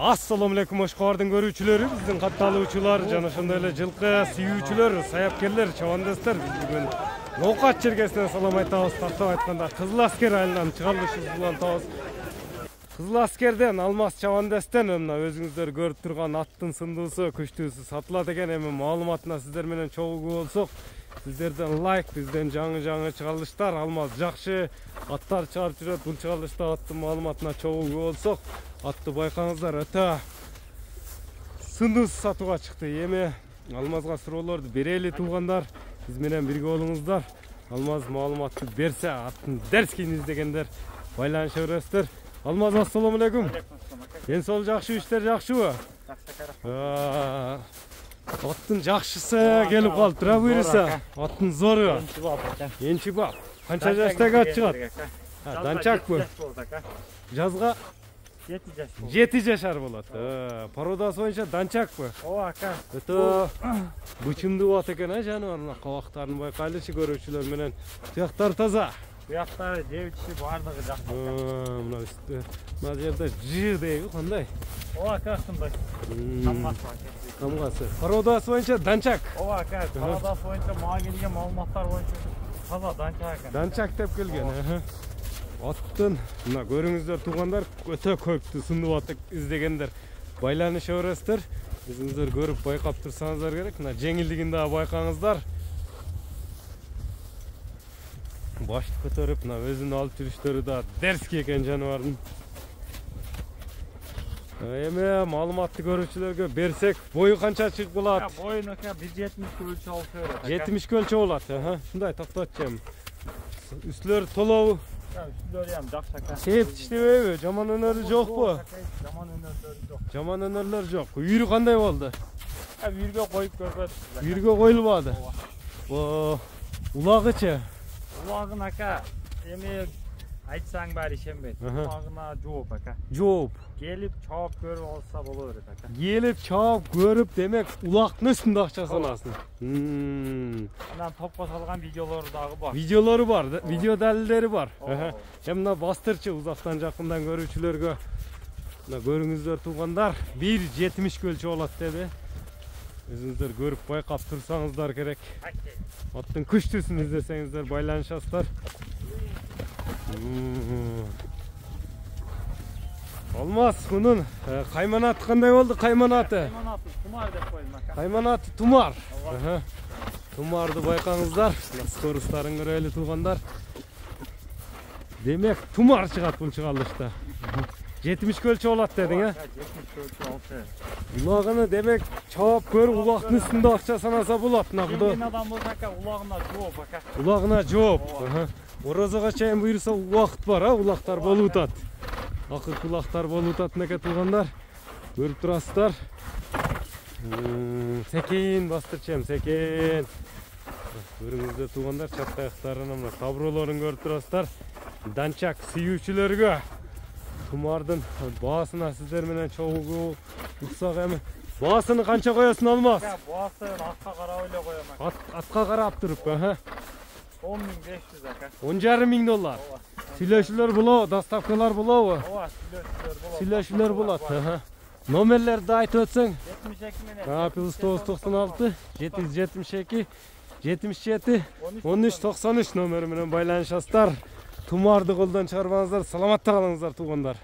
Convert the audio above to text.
Assalamu alaikum Oşqordun görүүчүлөрү, биздин катталуучулар, жана ошондой эле жылкы сүйүүчүлөр, саяккерлер, чабандастар, биз бүгүн Ноокат чергесинен салам айтабыз. Тартып айтканда Кызыл Аскер айылынан чыгарылышыбыз менен табыз. Кызыл Аскерден Алмаз чабандастан мына өзүңүздөр көрүп турган аттын сындуусу, күчтүүсү сатылат экен. Эми маалыматына сиздер менен чогуу болсок, сиздерден лайк, бизден жаңы чыгарылыштар, Алмаз жакшы аттар чыгарып жүрөт. Бул чыгарылышта аттын маалыматына чогуу болсок, атты байкаңыздар, өтө сындуусу сатууга чыкты. Эми Алмазга суроолорду берели туугандар, биз менен бирге болуңуздар. Алмаз маалыматты берсе, аттын дерскин издегендер байланыша бересиздер. Алмаз, ассаламу алейкум. Ден соолук жакшы, иштер жакшыбы? Аттын жакшысы келип калыптыр, буюрса. Аттын зору. Энчи бап. Канча жаштагы ат чыгат? Данчакпы? Жазга 7 жашар болот. Породасы боюнча данчакпы? Ооба, ака. Өтө бычымдуу ат экен, жаныбарлар. Кабактарын байкайлычы көрүүчүлөр менен. Тияктар таза. Буяктары жебичи бардыгы жакшы. Мына үстү. Мына жерде жыр дейби, кандай? Ооба, ака, ушундай. Камгасы. Породасы боюнча данчак. Ооба, ака. Породасы боюнча мага келген маалыматтар боюнча таза данчак экен. Данчак деп келген. Аттын мына көрүңүздөр туугандар, өтө көптү сындуу ат издегендер байланыша бересиздер. Өзүңүздөр көрүп байкап турсаңыздар керек. Мына жеңилдигин да байкаңыздар. Башты көтөрүп, мына өзүнүн алып жүрүштөрү да дерски экен жаныбардын. Эми маалыматты көрүүчүлөргө берсек, бою канча чыгып калат? Боюн ака 1.70 өлчө болсо берет. 70 өлчө болот, ушундай токтотчу. Үстүлөр толобу? Üstleri hem dak şaka. Иштебейби? Жаман өнөрү жокпу? Жаман өнөрлөр жок. Жаман өнөрлөр жок. Үйрү кандай болду? Үйргө коюп көрбөдүк. Үйргө коюлбады. Улагычы? Улагын ака эми айтсаң баары ишенбейт. Улагына жооп ака. Жооп. Келип чаап көрүп алса боло берет ака. Келип чаап көрүп, демек улактын үстүндө акча санасын. Анан топко салган видеолору дагы бар. Видеолору бар, видео далилдери бар. Мына бастырчы узактан жакындан көрүүчүлөргө. Мына көрүңүздөр туугандар, 1.70 көлчө болот деди. Өзүңүздөр көрүп байкап турсаңыздар керек. Аттын күчтүүсүн издесеңиздер байланышасыздар. Алмаз, мунун кайманаты кандай болду? Кайманаты? Кайманаты Тумар деп коюлмак. Кайманаты Тумар. Тумарды байкаңыздар. Скорустарын көрөлү туугандар. Демек Тумар чыгат бул чыгарылышта. 70 көлчө болот дедиң, 70 көлчө болсо. Улагыны демек чаап көрүп, улактын үстүндө акча санаса болот. Келген адам болсо ака улагына жооп ака. Улагына жооп. Орозого чейин буйрса убакыт бар, улактар болуп атат. Акыркы улактар болуп атат неке туугандар. Көрүп турасыздар. Секейин бастырчем, секейин. Көрүңүздөр туугандар, чаттаяктарынын мына табролорун көрүп турасыздар. Данчак сүйүүчүлөргө Тумардын баасына сиздер менен чогуу урсак эми. Баасыны канча коесуң, Алмаз? Баасын атка карап эле коем ака. Атка карап туруп, 10.500 ака. 10.5 миң доллар. Сүйлөшүүлөр болобу, доставкалар болобу? Ооба, сүйлөшүүлөр болот. Номерлерди айтып өтсөң? 72 менен. +996 772 77 1393 номери менен байланышасыздар. Тумарды колдон чыгарбаңыздар, саламатта калыңыздар туугандар.